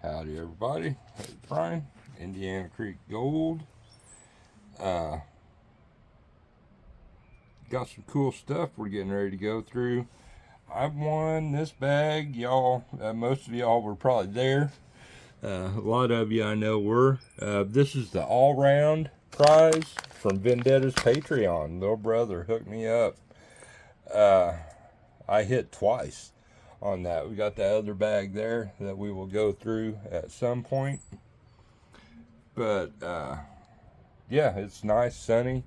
Howdy everybody, it's Brian, Indiana Creek Gold. Got some cool stuff we're getting ready to go through. I've won this bag, y'all. Most of y'all were probably there. A lot of you I know were. This is the all-round prize from Vendetta's Patreon. Little brother hooked me up. I hit twice on that. We got that other bag there that we will go through at some point. But yeah, it's nice, sunny.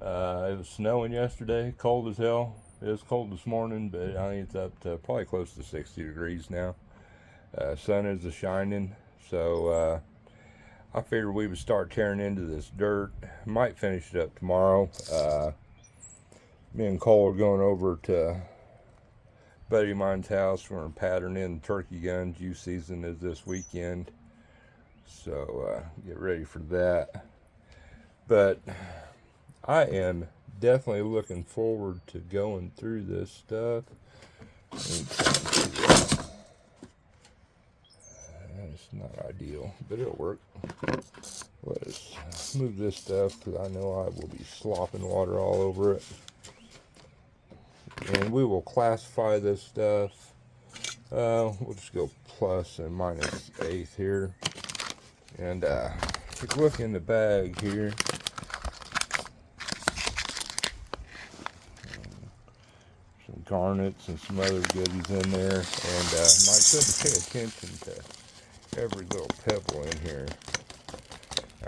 It was snowing yesterday, cold as hell. It was cold this morning, but I think it's up to probably close to 60 degrees now. Sun is a shining, so I figured we would start tearing into this dirt. Might finish it up tomorrow. Me and Cole are going over to a buddy of mine's house. We're going to pattern in turkey guns. Youth season is this weekend, so get ready for that. But I am definitely looking forward to going through this stuff. It's not ideal, but it'll work. Let's move this stuff because I know I will be slopping water all over it. And we will classify this stuff. We'll just go plus and minus eighth here. And take a look in the bag here. Some garnets and some other goodies in there. And might couldn't pay attention to every little pebble in here.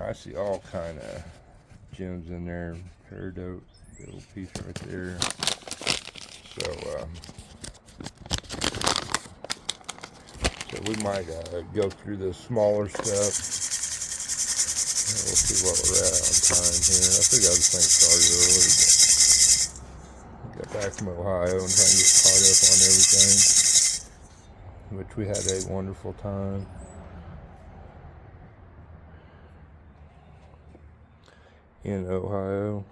I see all kind of gems in there. Peridot, little piece right there. So we might go through the smaller stuff. We'll see what we're at on time here. I think I was thing started early. Got back from Ohio and trying to get caught up on everything, which we had a wonderful time. In Ohio.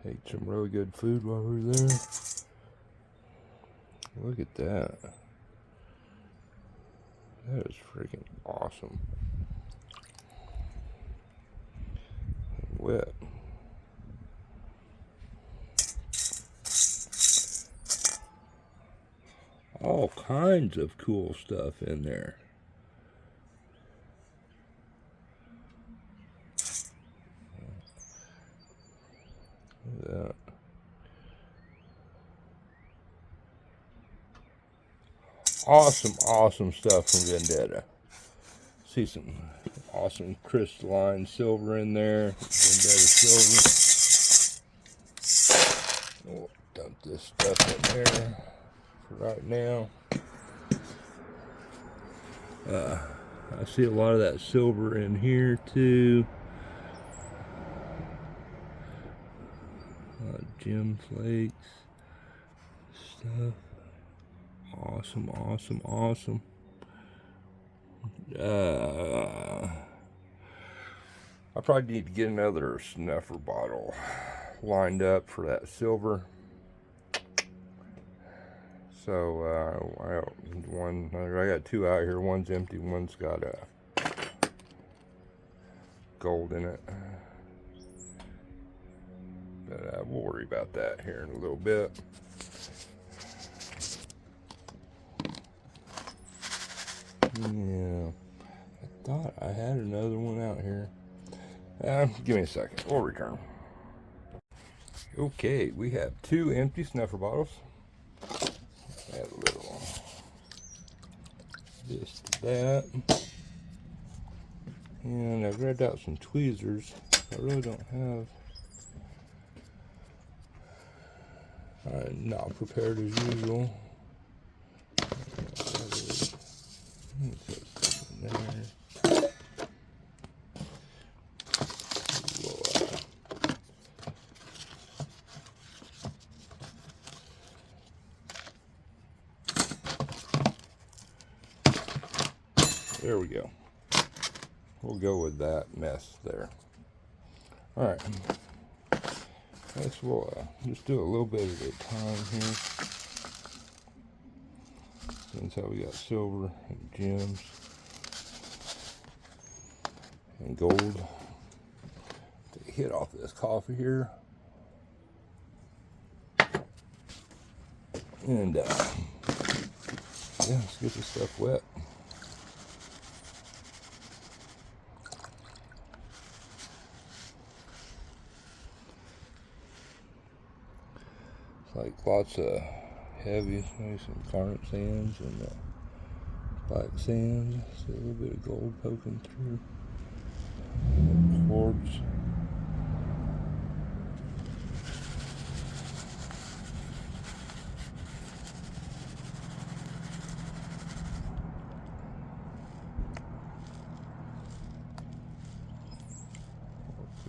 Ate some really good food while we were there. Look at that. That is freaking awesome. Wet. All kinds of cool stuff in there. That. Awesome stuff from Vendetta. See some awesome crystalline silver in there. Vendetta silver. We'll dump this stuff in there for right now. I see a lot of that silver in here too. Gem flakes stuff. Awesome. I probably need to get another snuffer bottle lined up for that silver. So I got two out here. One's empty. One's got gold in it. But we'll worry about that here in a little bit. Yeah, I thought I had another one out here. Give me a second. We'll return. Okay, we have two empty snuffer bottles. Add a little this to that. And I grabbed out some tweezers. I really don't have. I'm not prepared as usual. There we go. We'll go with that mess there. All right. We'll just do a little bit at a time here. That's how we got silver and gems and gold. Take a hit off this coffee here. And yeah, let's get this stuff wet. It's like lots of heavy, maybe some garnet sands and black sands. See a little bit of gold poking through. Quartz.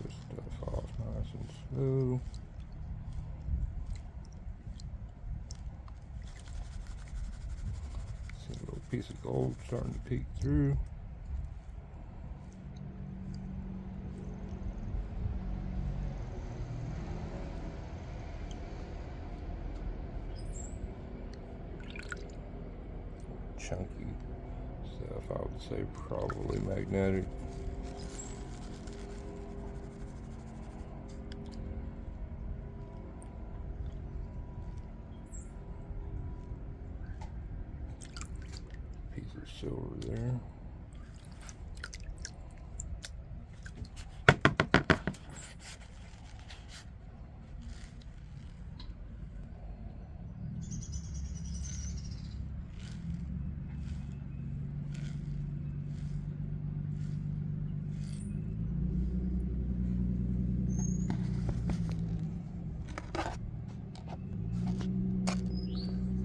This stuff off nice and slow. See a little piece of gold starting to peek through. Chunky stuff, I would say probably magnetic. Piece of silver there.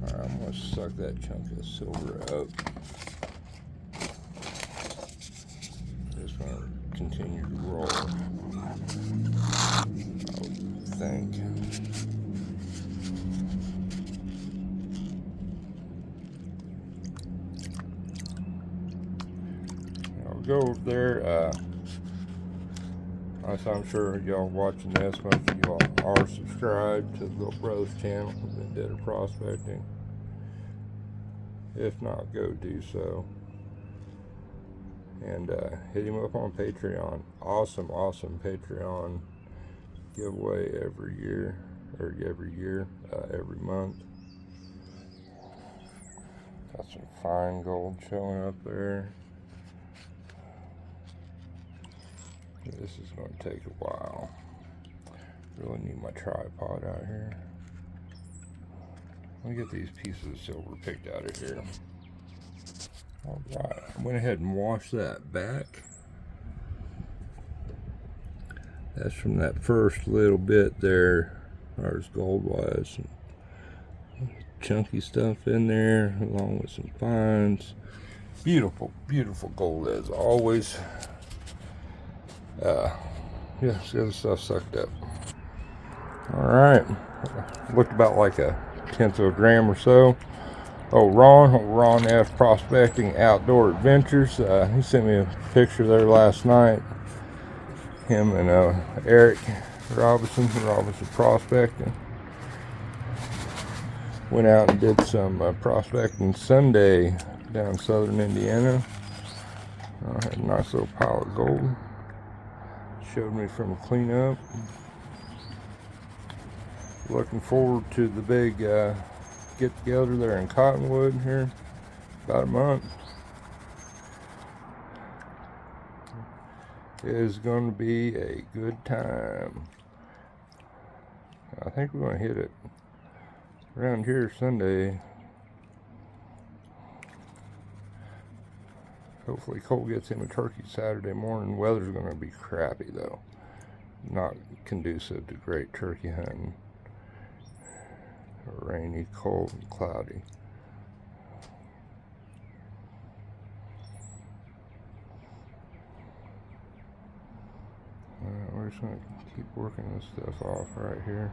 Alright, I'm going to suck that chunk of silver up. Just going to continue to roll, I would think. I'll go over there. I'm sure y'all watching this, most of y'all are subscribed to the Little Brothers channel, Vendetta Prospecting. If not, go do so. And hit him up on Patreon. Awesome Patreon giveaway every year, every month. Got some fine gold showing up there. This is going to take a while. Really need my tripod out here. Let me get these pieces of silver picked out of here. Alright, I went ahead and washed that back. That's from that first little bit there, as gold wise. Some chunky stuff in there, along with some fines. Beautiful gold as always. Yeah, let's get the stuff sucked up. Alright, looked about like a 1/10 of a gram or so. Ron F. Prospecting Outdoor Adventures. He sent me a picture there last night. Him and Eric Robinson Prospecting. Went out and did some prospecting Sunday down in southern Indiana. Had a nice little pile of gold. Showed me from a cleanup. Looking forward to the big get together there in Cottonwood here about a month. It is going to be a good time. I think we're going to hit it around here Sunday. Hopefully Cole gets him a turkey Saturday morning. Weather's going to be crappy though. Not conducive to great turkey hunting. Rainy, cold, and cloudy. We're just going to keep working this stuff off right here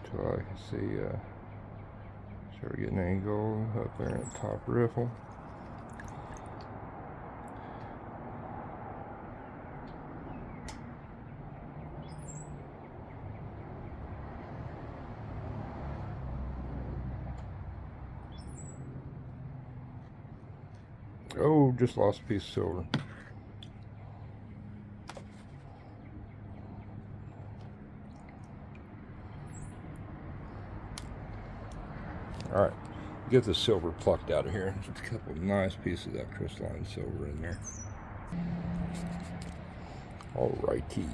until I can see start getting an angle up there in the top riffle. Oh, just lost a piece of silver. All right, get the silver plucked out of here. There's a couple of nice pieces of that crystalline silver in there. All righty.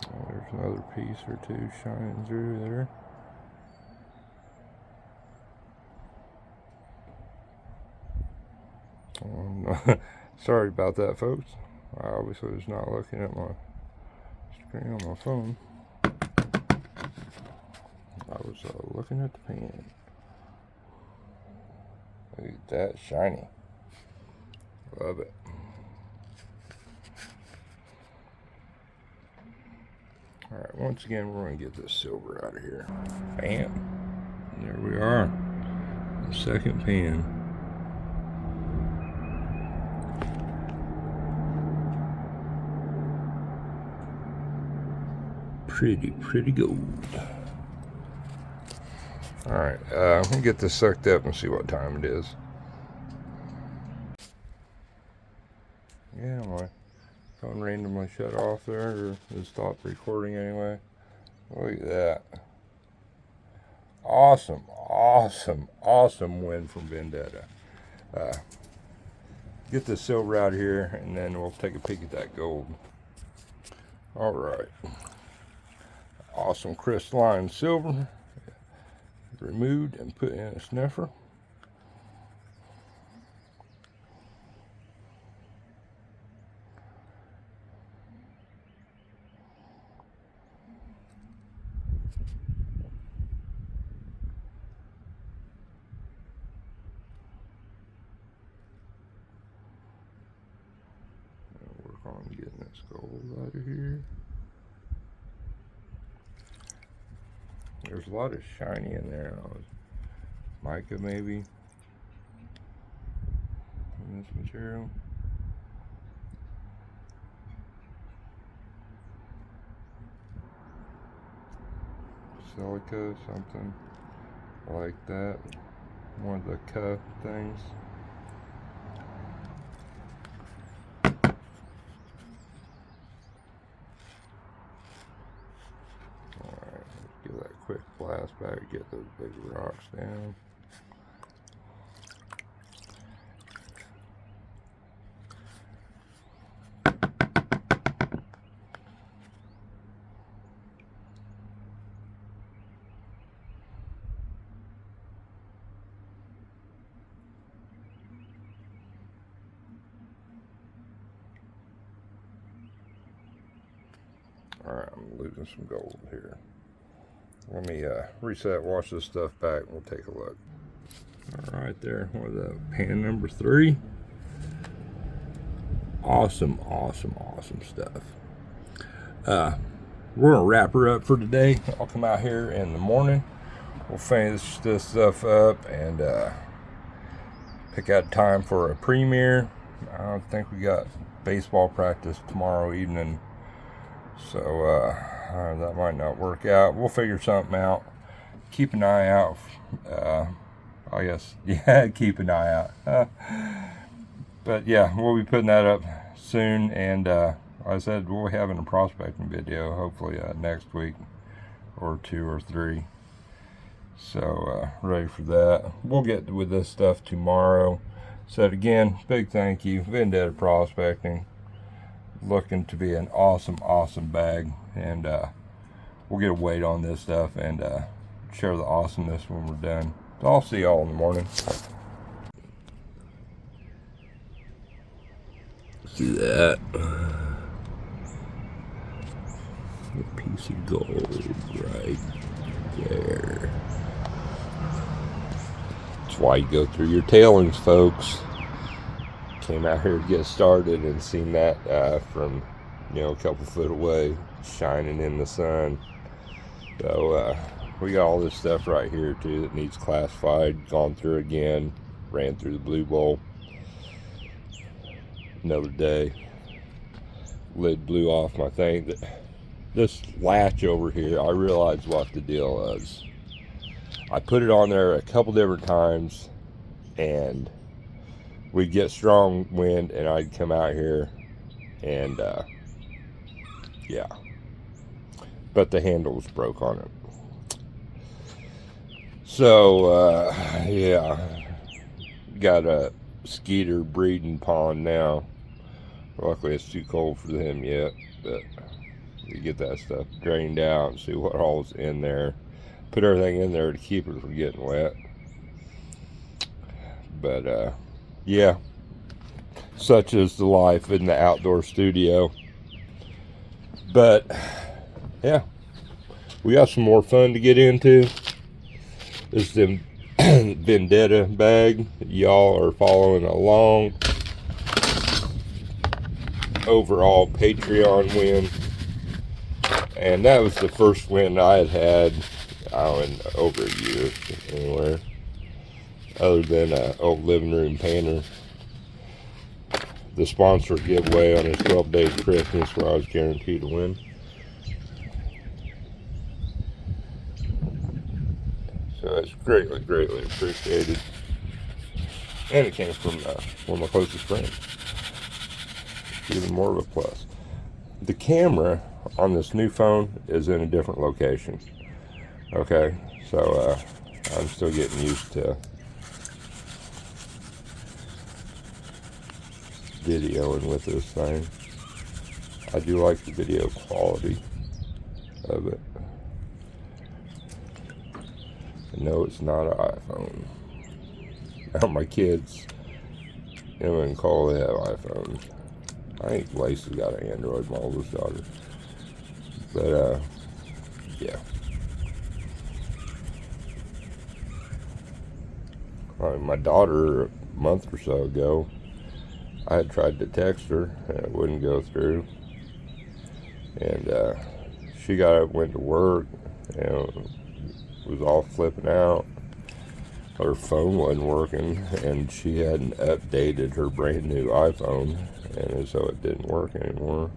Oh, there's another piece or two shining through there. Oh, sorry about that, folks. I obviously was not looking at my screen on my phone. I was looking at the pan. Look at that, shiny. Love it. Alright, once again, we're going to get this silver out of here. Bam. And there we are. The second pan. Pretty gold. Alright, I'm going to get this sucked up and see what time it is. Yeah, my phone randomly shut off there, or it stopped recording anyway. Look at that. Awesome win from Vendetta. Get the silver out of here, and then we'll take a peek at that gold. Alright. Awesome crystalline silver. Removed and put in a sniffer. Work on getting this gold out of here. There's a lot of shiny in there. Mica maybe in this material. Silica, something like that. One of the cuff things. Give that quick blast back, get those big rocks down. Alright, I'm losing some gold here. Let me reset, wash this stuff back, and we'll take a look. Alright there, what is that, pan number 3. Awesome stuff. We're going to wrap her up for today. I'll come out here in the morning. We'll finish this stuff up and pick out time for a premiere. I don't think we got baseball practice tomorrow evening, so that might not work out. We'll figure something out. Keep an eye out. I guess, yeah, keep an eye out. But yeah, we'll be putting that up soon, and like I said, we'll be having a prospecting video hopefully next week, or 2 or 3. So ready for that. We'll get with this stuff tomorrow. So again, big thank you, Vendetta Prospecting. Looking to be an awesome bag, and we'll get a weight on this stuff and share the awesomeness when we're done. So I'll see y'all in the morning. See that? A piece of gold right there. That's why you go through your tailings, folks. Came out here to get started and seen that from, a couple foot away, shining in the sun. So we got all this stuff right here too that needs classified. Gone through again, ran through the blue bowl. Another day, lid blew off my thing. This latch over here, I realized what the deal was. I put it on there a couple different times, and we'd get strong wind, and I'd come out here, and yeah, but the handle was broke on it. So yeah, got a skeeter breeding pond now. Luckily it's too cold for them yet, but you get that stuff drained out and see what all's in there. Put everything in there to keep it from getting wet. But yeah, such is the life in the outdoor studio. But yeah, we got some more fun to get into. This is the Vendetta bag. Y'all are following along. Overall Patreon win. And that was the first win I had in over a year anywhere. Other than an old living room painter. The sponsor giveaway on his 12 days of Christmas where I was guaranteed to win. So it's greatly, greatly appreciated. And it came from one of my closest friends. Even more of a plus. The camera on this new phone is in a different location. Okay, so I'm still getting used to videoing with this thing. I do like the video quality of it. No, it's not an iPhone. Now my kids, Emma and Cole, they have iPhones. I think Lacey's got an Android, my oldest daughter. But yeah. My daughter, a month or so ago, I had tried to text her and it wouldn't go through. And she got up, went to work, and was all flipping out. Her phone wasn't working, and she hadn't updated her brand new iPhone, and so it didn't work anymore.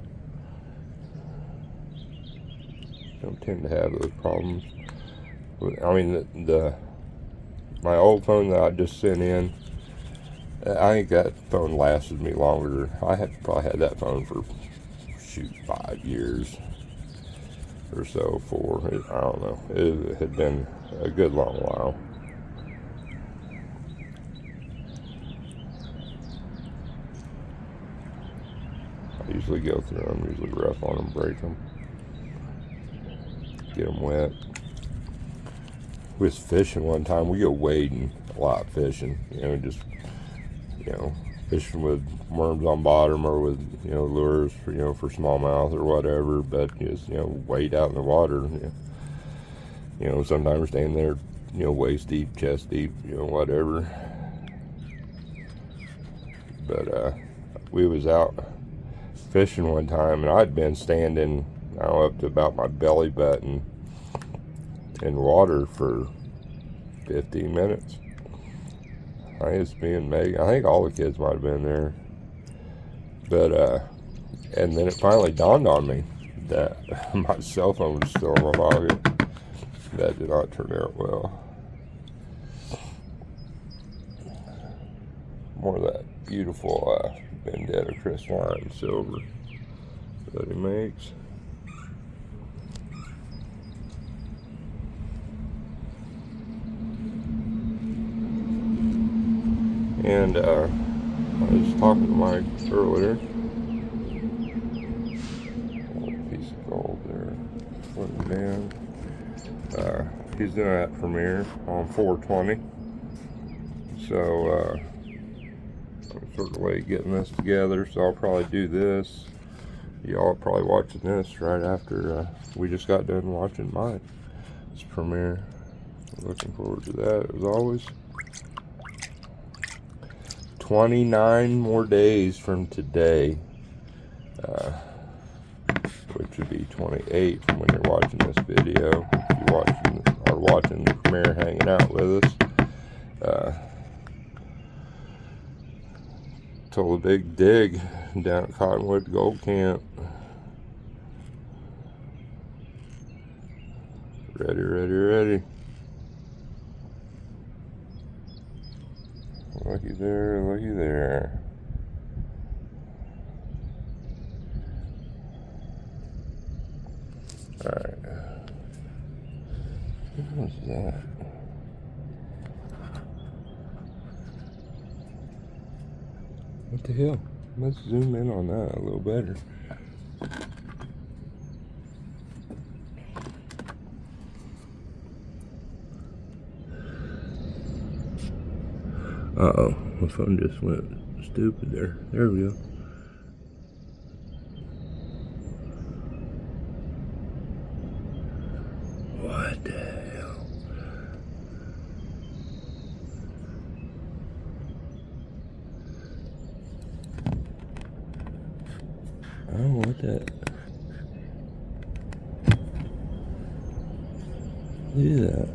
Don't tend to have those problems. I mean, my old phone that I just sent in, I think that phone lasted me longer. I had probably had that phone for 5 years or so. 4, I don't know. It had been a good long while. I usually go through them, usually rough on them, break them, get them wet. We was fishing one time. We go wading a lot fishing, just fishing with worms on bottom or with lures for for smallmouth or whatever, but just wade out in the water. Sometimes we're staying there waist deep, chest deep, whatever. But we was out fishing one time, and I'd been standing up to about my belly button in water for 15 minutes. I think it's me and Megan. I think all the kids might have been there. But and then it finally dawned on me that my cell phone was still in my pocket. That did not turn out well. More of that beautiful Vendetta crystalline silver that he makes. And I was talking to Mike earlier. Little piece of gold there, floating down. He's doing that premiere on 4/20. So I'm sort of late getting this together, so I'll probably do this. Y'all are probably watching this right after we just got done watching Mike's premiere. Looking forward to that as always. 29 more days from today, which would be 28 from when you're watching this video. If you are watching the premiere, hanging out with us. Till the big dig down at Cottonwood Gold Camp. Ready, ready, ready. Looky there, looky there. Alright. What was that? What the hell? Let's zoom in on that a little better. Uh-oh, my phone just went stupid there. There we go. What the hell? I don't want that. Look at that.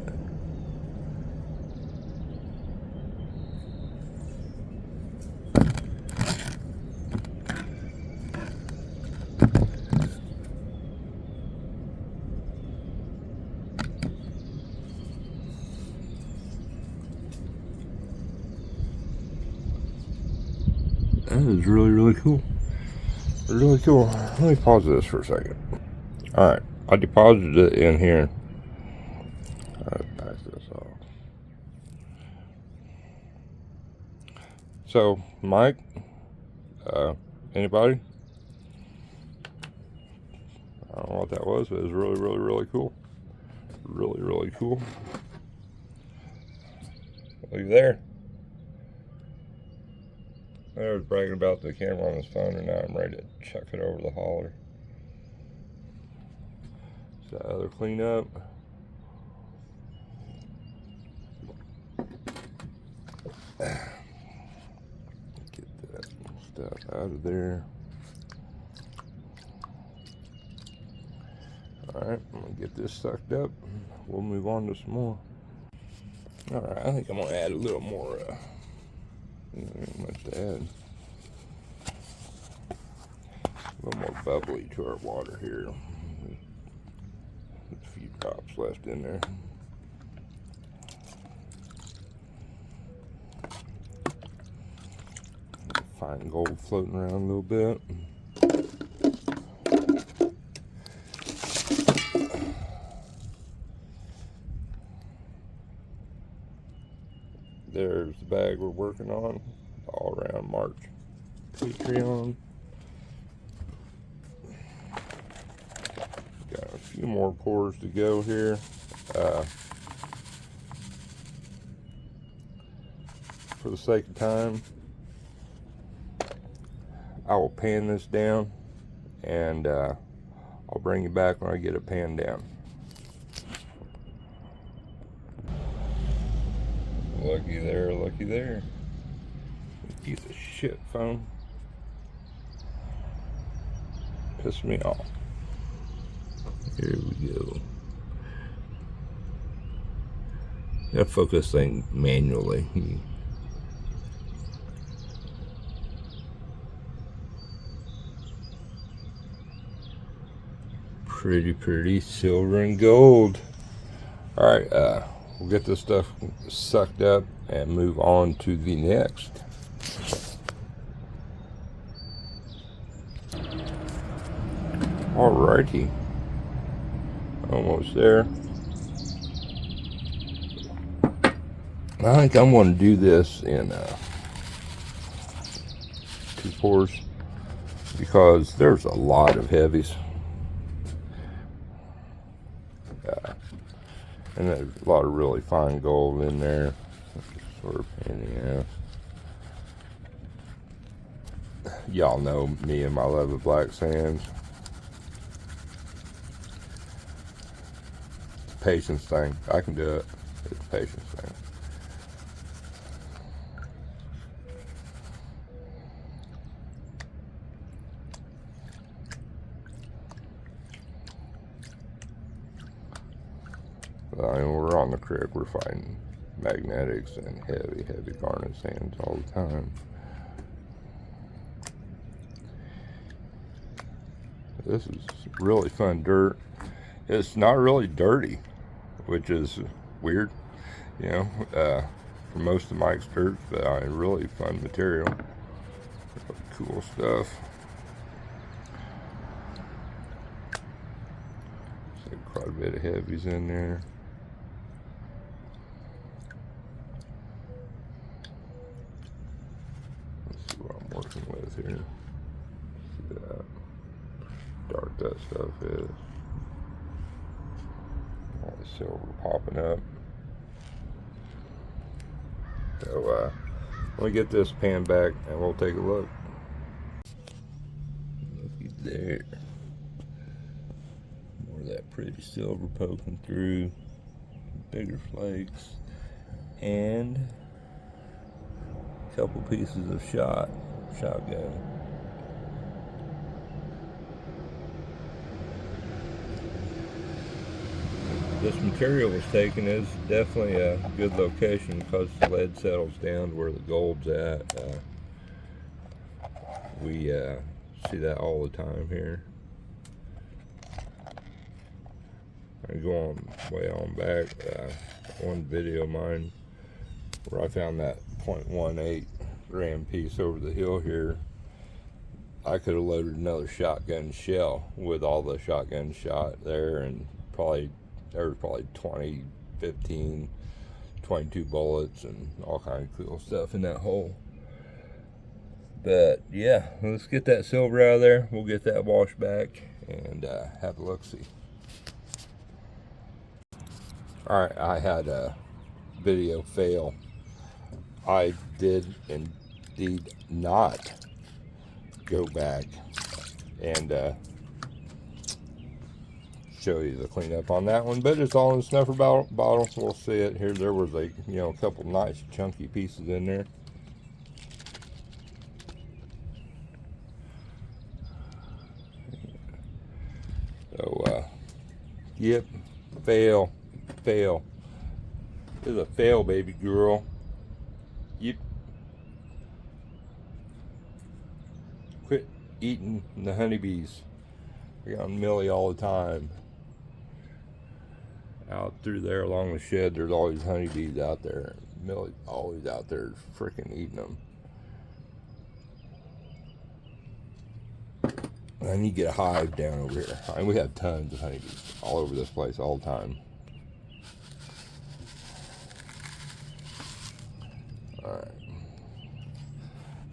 That is really, really cool. Really cool. Let me pause this for a second. Alright, I deposited it in here. Alright, pass this off. So, Mike, anybody? I don't know what that was, but it was really, really, really cool. Really, really cool. Are you there? I was bragging about the camera on his phone, and now I'm ready to chuck it over the holler. So that other cleanup. Get that stuff out of there. Alright, I'm going to get this sucked up. We'll move on to some more. Alright, I think I'm going to add a little more, not much to add. A little more bubbly to our water here. A few drops left in there. Fine gold floating around a little bit. There's the bag we're working on, all around March. Patreon. Got a few more pours to go here. For the sake of time, I will pan this down, and I'll bring you back when I get it panned down. Looky there, looky there. Piece of shit phone. Piss me off. Here we go. Gotta focus thing manually. Pretty silver and gold. Alright, we'll get this stuff sucked up and move on to the next. Alrighty. Almost there. I think I'm going to do this in 2 pours because there's a lot of heavies. And there's a lot of really fine gold in there. Sort of pain in the ass. Y'all know me and my love of black sands. It's a patience thing. I can do it. It's a patience thing. I mean, we're on the creek, we're fighting magnetics and heavy garnet sands all the time. This is really fun dirt. It's not really dirty, which is weird, you know. for most of my skirts, but really fun material. Cool stuff. So quite a bit of heavies in there. Let's see what I'm working with here. See that dark that stuff is. All the silver popping up. So let me get this pan back and we'll take a look. Looky there. More of that pretty silver poking through. Bigger flakes. And a couple pieces of shotgun. This material was taken is definitely a good location because the lead settles down to where the gold's at. We see that all the time here. I go on way on back. One video of mine where I found that 0.18 gram piece over the hill here. I could have loaded another shotgun shell with all the shotgun shot there, and there was probably 20, 15, 22 bullets and all kinds of cool stuff in that hole. But yeah, let's get that silver out of there. We'll get that washed back and have a look-see. Alright, I had a video fail. I did indeed not go back and show you the cleanup on that one, but it's all in the snuffer bottle. We'll see it here. There was a couple nice chunky pieces in there. So yep, fail. This is a fail, baby girl. Yep. Quit eating the honeybees. I got Millie all the time. Out through there along the shed, there's always honeybees out there. Millie's always out there freaking eating them. I need to get a hive down over here. I mean, we have tons of honeybees all over this place all the time. Alright.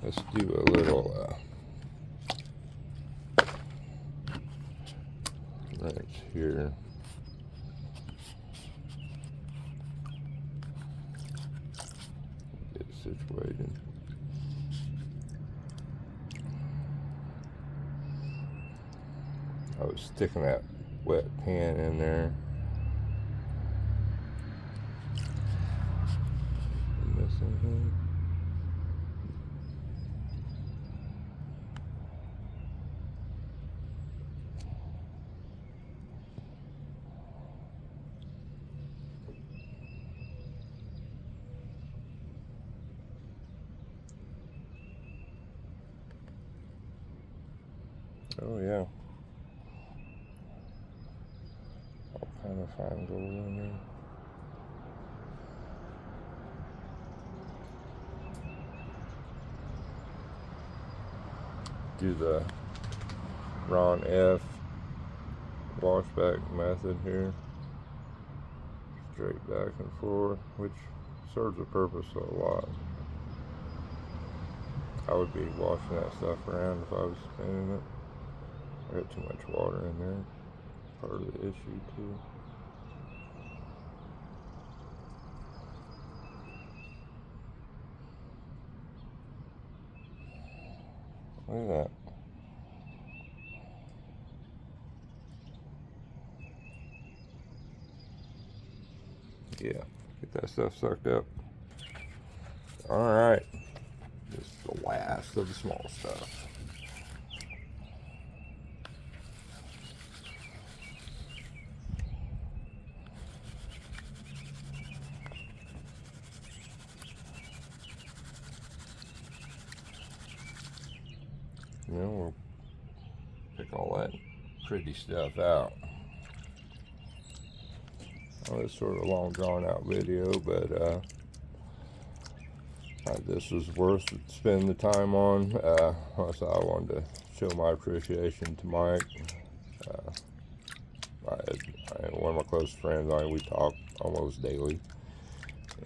Let's do a little right here. Get it situated. I was sticking that wet pan in there. Missing. Oh yeah. All kind of fine gold in there. Do the Ron F washback method here. Straight back and forth, which serves a purpose a lot. I would be washing that stuff around if I was spinning it. I got too much water in there. Part of the issue too. Look at that. Yeah, get that stuff sucked up. Alright. This is the last of the small stuff. We'll pick all that pretty stuff out. Well, it's sort of a long drawn out video, but This was worth spending the time on. Also, I wanted to show my appreciation to Mike. One of my close friends. We talk almost daily,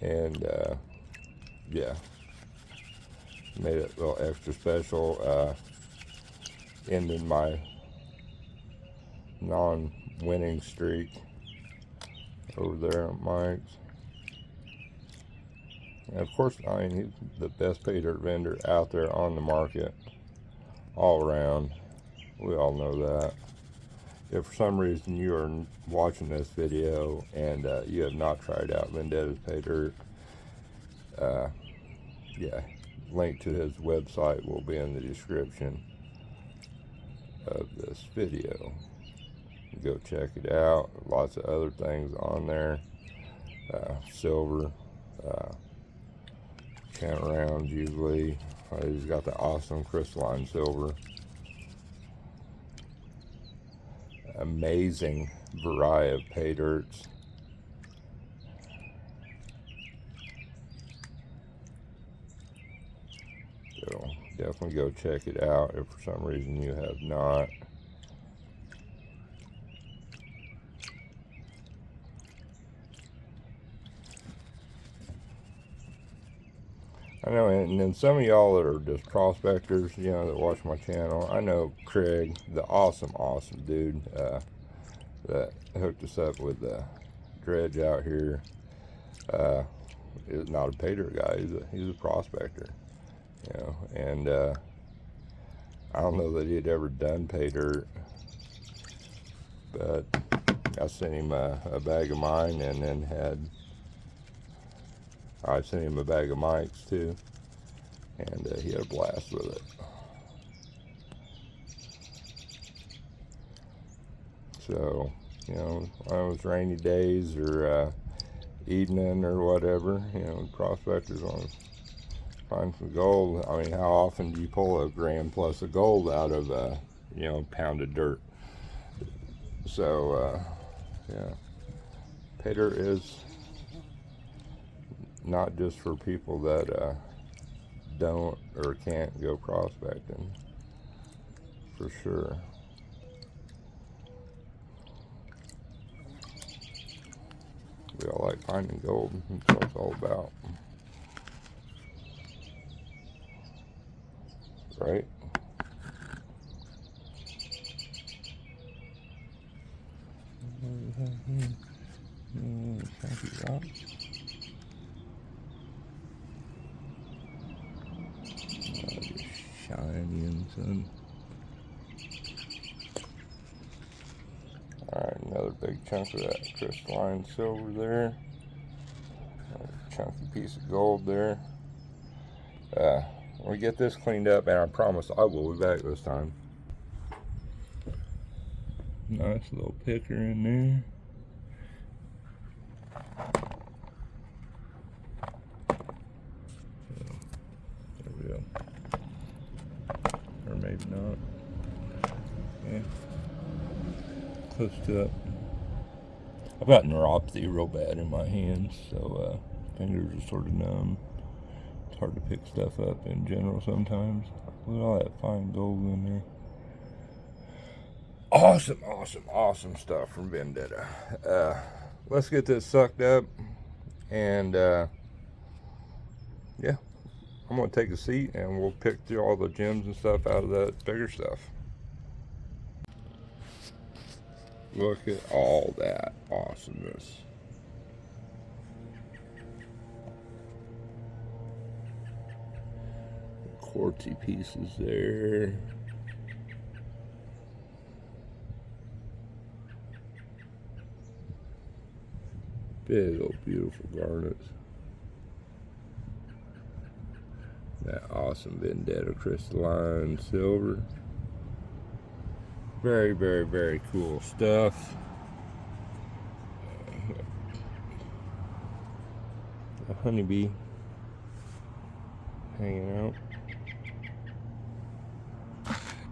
and yeah, made it a little extra special. Ending my non-winning streak over there at Mike's. And of course, he's the best pay dirt vendor out there on the market, all around. We all know that. If for some reason you are watching this video and you have not tried out Vendetta's pay dirt, yeah, link to his website will be in the description of this video. Go check it out. Lots of other things on there. Silver, count rounds usually. He's got the awesome crystalline silver. Amazing variety of pay dirts. So definitely go check it out if for some reason you have not. I know, and then some of y'all that are just prospectors, that watch my channel. I know Craig, the awesome dude, that hooked us up with the dredge out here, is not a pay dirt guy. He's a prospector, and I don't know that he'd ever done pay dirt, but I sent him a bag of mine, and then I sent him a bag of Mike's too, and he had a blast with it. So, on those rainy days or evening or whatever, prospectors want to find some gold. How often do you pull a gram plus of gold out of a pound of dirt? So, yeah, pay dirt is not just for people that don't or can't go prospecting, for sure. We all like finding gold. That's what it's all about, right? Chunky rocks. Just shiny in the sun. Alright, another big chunk of that crystalline silver there. Another chunky piece of gold there. When we get this cleaned up, and I promise I will be back this time. Nice little picker in there. There we go. Or maybe not. Yeah. Close to it. I've got neuropathy real bad in my hands, so fingers are sort of numb. It's hard to pick stuff up in general sometimes. Look at all that fine gold in there. Awesome stuff from Vendetta. Let's get this sucked up, and yeah, I'm gonna take a seat and we'll pick through all the gems and stuff out of that bigger stuff. Look at all that awesomeness. Quartzy pieces there. Big old beautiful garnets. That awesome Vendetta crystalline silver. Very cool stuff. A honeybee hanging out.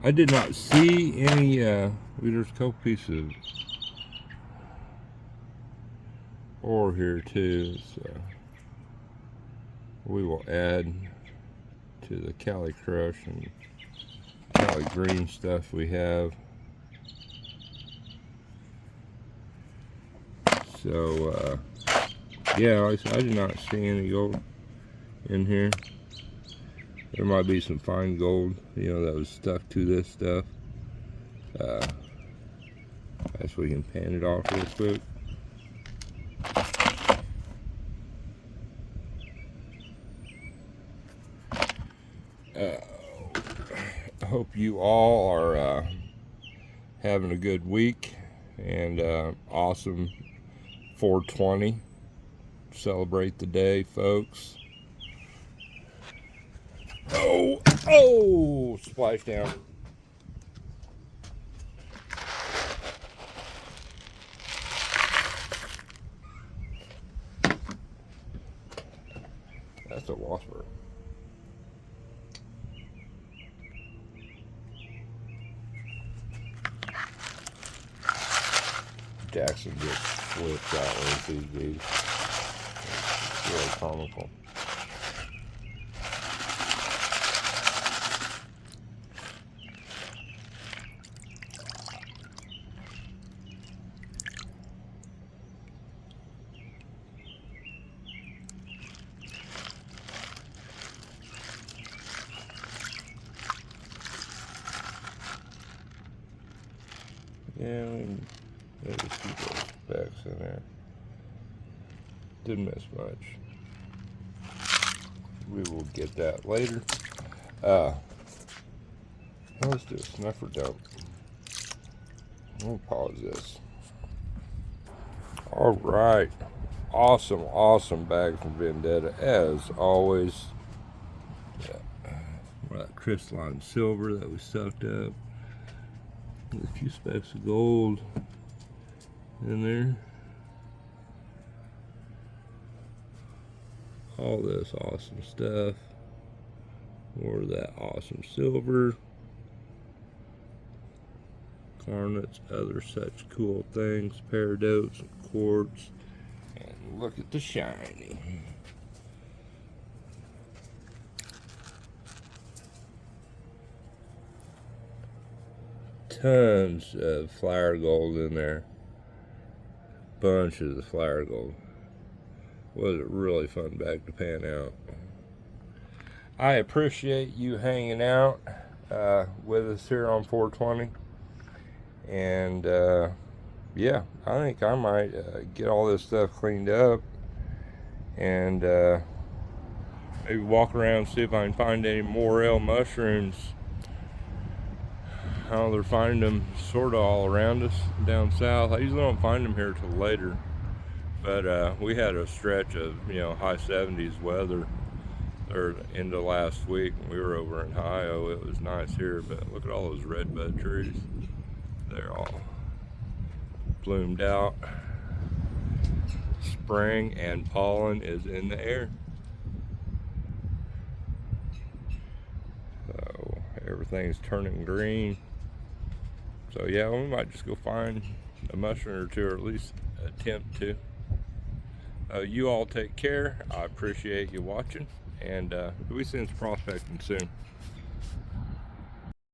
I did not see any, there's a couple pieces of ore here too, so we will add to the Cali Crush and Cali Green stuff we have. So yeah, like I said, I did not see any gold in here. There might be some fine gold, you know, that was stuck to this stuff. As we can pan it off real quick. I hope you all are having a good week and awesome 420. Celebrate the day, folks. Oh, splash down. That's a wasper. Jackson gets flipped out when he sees these. It's really comical. Yeah, maybe see those specks in there. Didn't miss much. We will get that later. Let's do a snuffer dump. We'll pause this. All right. Awesome bag from Vendetta, as always. That crystalline silver that we sucked up. With a few specks of gold in there. All this awesome stuff. More of that awesome silver. Garnets, other such cool things. Peridots and quartz. And look at the shiny. Tons of flower gold in there. Bunches of flower gold. Was a really fun bag to pan out. I appreciate you hanging out with us here on 420. And yeah, I think I might get all this stuff cleaned up and maybe walk around and see if I can find any morel mushrooms. How they're finding them sort of all around us down south. I usually don't find them here till later, but we had a stretch of, you know, high 70s weather or into last week. We were over in Ohio. It was nice here, but look at all those redbud trees. They're all bloomed out. Spring and pollen is in the air. So everything's turning green. So yeah, we might just go find a mushroom or two, or at least attempt to. You all take care. I appreciate you watching, and we'll be seeing some prospecting soon.